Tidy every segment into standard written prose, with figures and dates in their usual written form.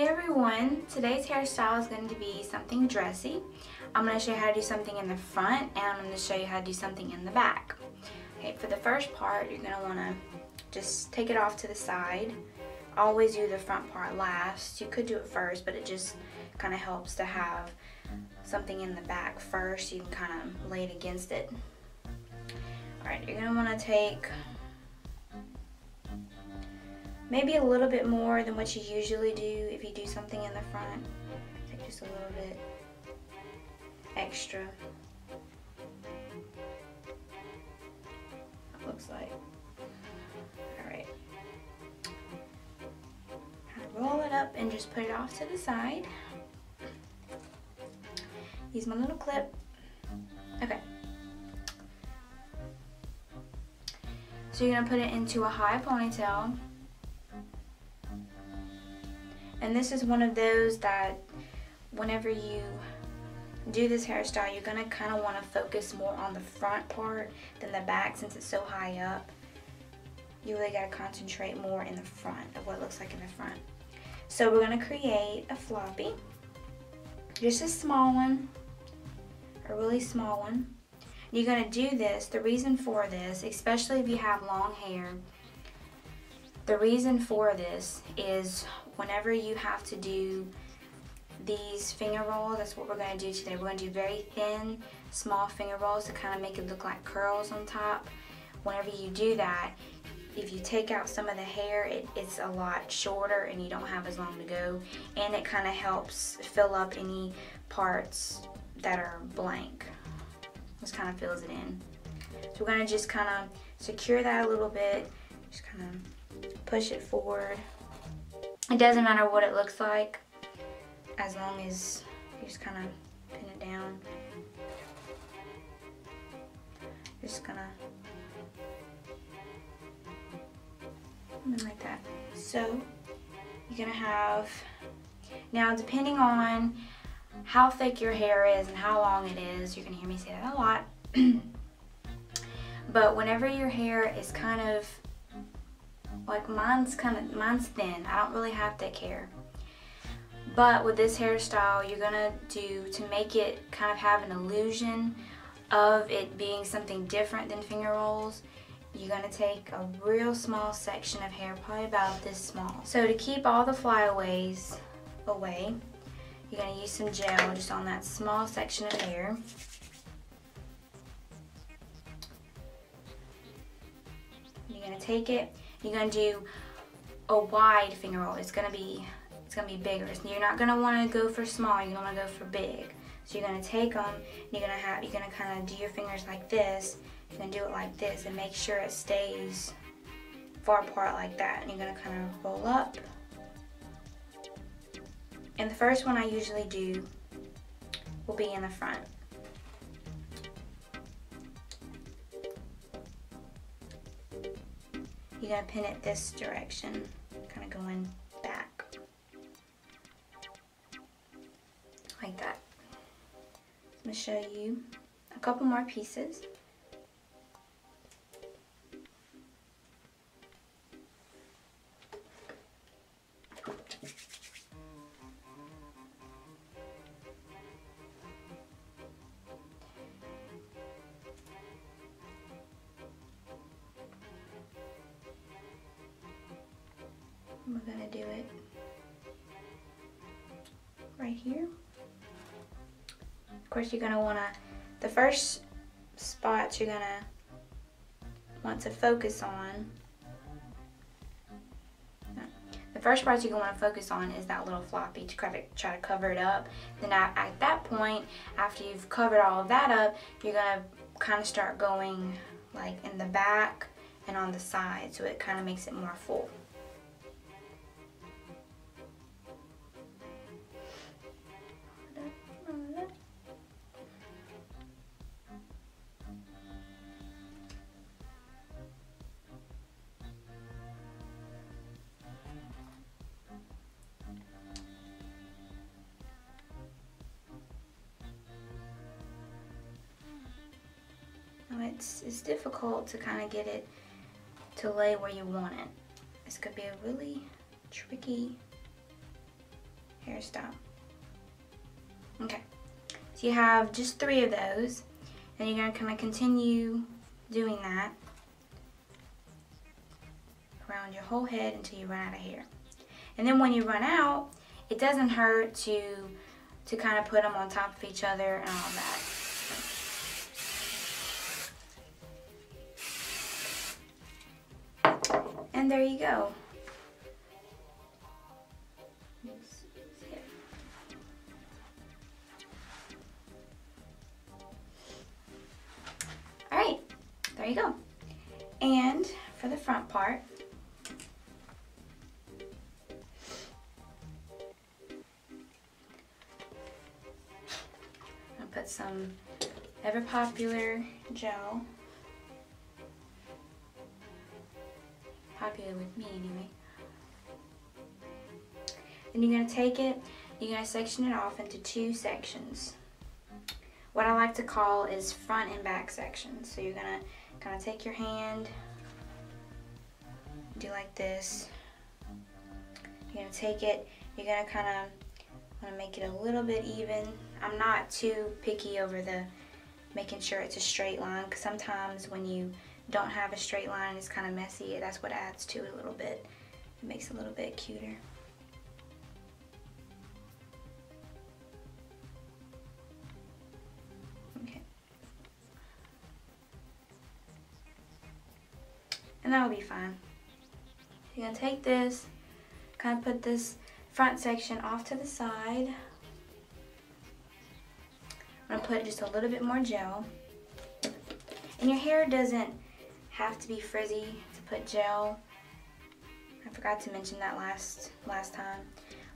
Hey everyone, today's hairstyle is going to be something dressy. I'm going to show you how to do something in the front and I'm going to show you how to do something in the back. Okay, for the first part, you're going to want to just take it off to the side. Always do the front part last. You could do it first, but it just kind of helps to have something in the back first. You can kind of lay it against it. Alright, you're going to want to take maybe a little bit more than what you usually do if you do something in the front. Take just a little bit extra. It looks like. Alright. Roll it up and just put it off to the side. Use my little clip. Okay. So you're going to put it into a high ponytail. And this is one of those that whenever you do this hairstyle, you're going to kind of want to focus more on the front part than the back since it's so high up. You really got to concentrate more in the front of what it looks like in the front. So we're going to create a floppy. Just a small one, a really small one. You're going to do this, the reason for this, especially if you have long hair, the reason for this is whenever you have to do these finger rolls, that's what we're going to do today. We're going to do very thin, small finger rolls to kind of make it look like curls on top. Whenever you do that, if you take out some of the hair, it's a lot shorter and you don't have as long to go. And it kind of helps fill up any parts that are blank. Just kind of fills it in. So we're going to just kind of secure that a little bit. Just kind of push it forward. It doesn't matter what it looks like as long as you just kind of pin it down. Just gonna like that. So you're gonna have, now depending on how thick your hair is and how long it is, you're gonna hear me say that a lot, but whenever your hair is kind of like mine's thin. I don't really have thick hair. But with this hairstyle, you're gonna do, to make it kind of have an illusion of it being something different than finger rolls, you're gonna take a real small section of hair, probably about this small. So to keep all the flyaways away, you're gonna use some gel just on that small section of hair. You're gonna take it, you're going to do a wide finger roll. It's going to be bigger. So you're not going to want to go for small. You're going to want to go for big. So you're going to take them. You're going to kind of do your fingers like this. You're going to do it like this and make sure it stays far apart like that. And you're going to kind of roll up. And the first one I usually do will be in the front. You're going to pin it this direction, kind of going back, like that. I'm going to show you a couple more pieces. We're going to do it right here. Of course, you're going to want to, the first spots you're going to want to focus on, the first part you're going to want to focus on is that little floppy to try to cover it up. Then at that point, after you've covered all of that up, you're going to kind of start going like in the back and on the side, so it kind of makes it more full. It's difficult to kind of get it to lay where you want it. This could be a really tricky hairstyle. Okay, so you have just 3 of those, and you're going to kind of continue doing that around your whole head until you run out of hair. And then when you run out, it doesn't hurt to kind of put them on top of each other and all that. And there you go. Alright, there you go. And for the front part, I'll put some ever popular gel. Popular with me anyway. Then you're going to take it, you're going to section it off into 2 sections. What I like to call is front and back sections. So you're going to kind of take your hand, do like this. You're going to take it, you're going to kind of want to make it a little bit even. I'm not too picky over the making sure it's a straight line, because sometimes when you don't have a straight line, it's kind of messy. That's what adds to it a little bit. It makes it a little bit cuter. Okay. And that will be fine. You're going to take this, kind of put this front section off to the side. I'm going to put just a little bit more gel. And your hair doesn't have to be frizzy to put gel. I forgot to mention that last time.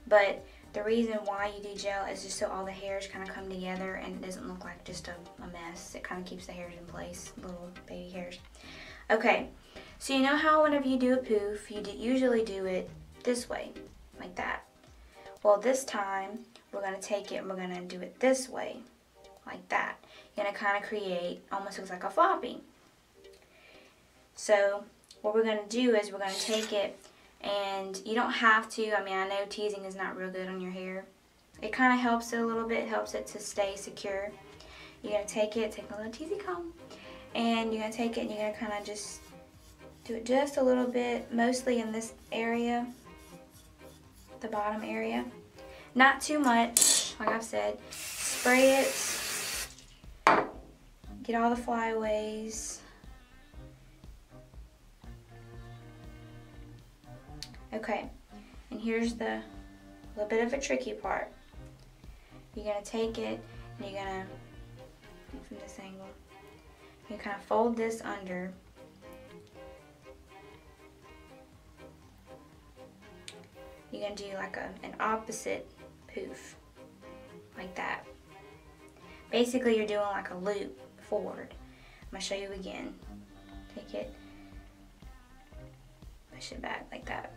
But the reason why you do gel is just so all the hairs kind of come together and it doesn't look like just a mess. It kind of keeps the hairs in place, little baby hairs. Okay, so you know how whenever you do a poof, you usually do it this way, like that. Well, this time we're going to take it and we're going to do it this way, like that. You're going to kind of create, almost looks like a floppy. So what we're going to do is we're going to take it, and you don't have to, I mean, I know teasing is not real good on your hair. It kind of helps it a little bit, helps it to stay secure. You're going to take a little teasy comb, and you're going to take it and you're going to kind of just do it just a little bit, mostly in this area, the bottom area. Not too much, like I've said. Spray it, get all the flyaways. Okay, and here's the little bit of a tricky part. You're going to take it and you're going to, from this angle, you kind of fold this under. You're going to do like an opposite poof, like that. Basically, you're doing like a loop forward. I'm going to show you again. Take it, push it back like that.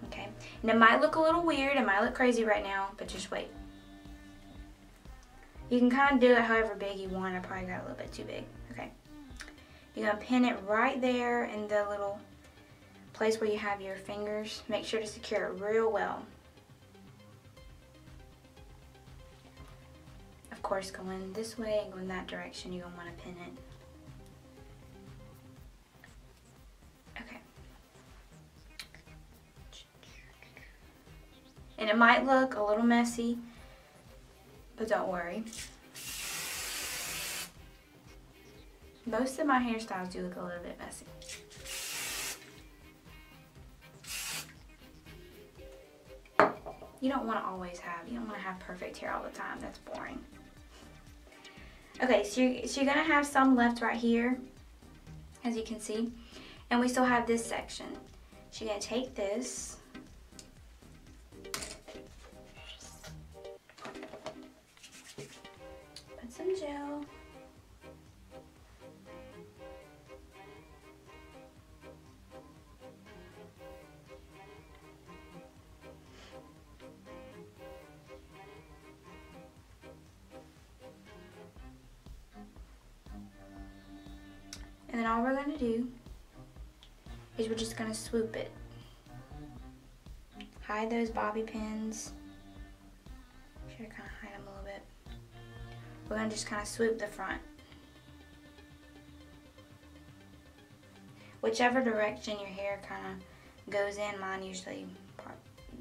Okay, and it might look a little weird, it might look crazy right now, but just wait. You can kind of do it however big you want. I probably got a little bit too big. Okay, you're going to pin it right there in the little place where you have your fingers. Make sure to secure it real well. Of course, going this way and going that direction, you're going to want to pin it. Okay. And it might look a little messy, but don't worry. Most of my hairstyles do look a little bit messy. You don't want to always have, you don't want to have perfect hair all the time. That's boring. Okay, so you're going to have some left right here, as you can see. And we still have this section. So you're going to take this. Put some gel. And then all we're going to do is we're just going to swoop it. Hide those bobby pins. we're going to just kind of swoop the front. Whichever direction your hair kind of goes in, mine usually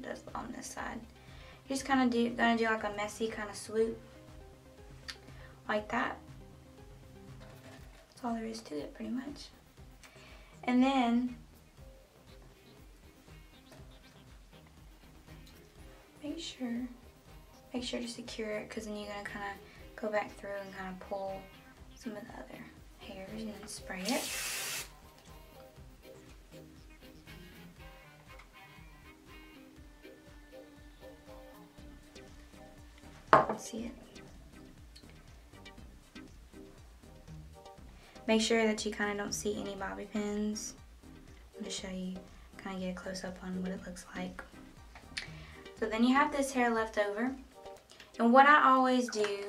does on this side. You're just kind of gonna do like a messy kind of swoop, like that. That's all there is to it, pretty much. And then make sure to secure it, because then you're gonna kind of go back through and kind of pull some of the other hairs and then spray it. See it. Make sure that you kind of don't see any bobby pins. I'm going to show you, kind of get a close up on what it looks like. So then you have this hair left over. And what I always do,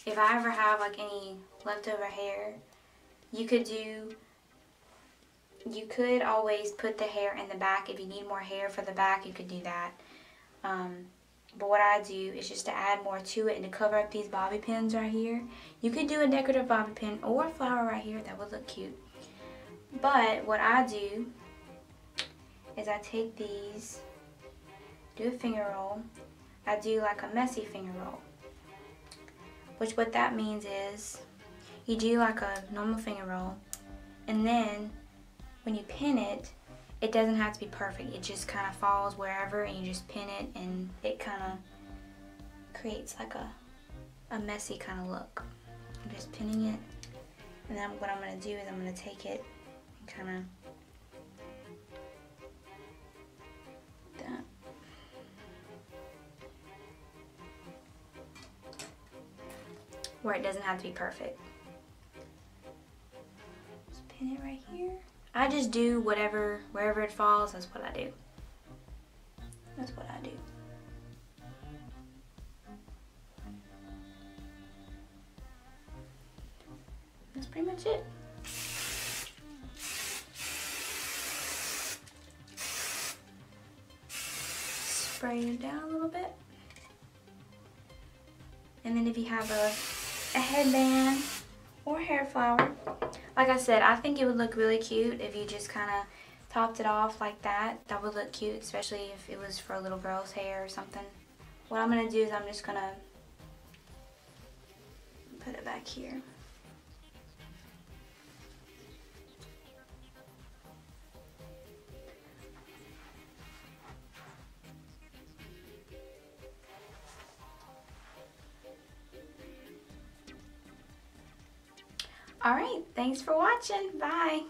if I ever have like any leftover hair, you could always put the hair in the back. If you need more hair for the back, you could do that. But what I do is just to add more to it and to cover up these bobby pins right here. You could do a decorative bobby pin or a flower right here. That would look cute. But what I do is I take these, do a finger roll. I do like a messy finger roll. Which what that means is you do like a normal finger roll, and then when you pin it, it doesn't have to be perfect. It just kind of falls wherever, and you just pin it, and it kind of creates like a messy kind of look. I'm just pinning it, and then what I'm going to do is I'm going to take it and kind of that. Where it doesn't have to be perfect. Just pin it right here. I just do whatever, wherever it falls, that's what I do. That's what I do. That's pretty much it. Spray it down a little bit. And then if you have a headband or hair flower, like I said, I think it would look really cute if you just kind of topped it off like that. That would look cute, especially if it was for a little girl's hair or something. What I'm going to do is I'm just going to put it back here. Alright, thanks for watching. Bye.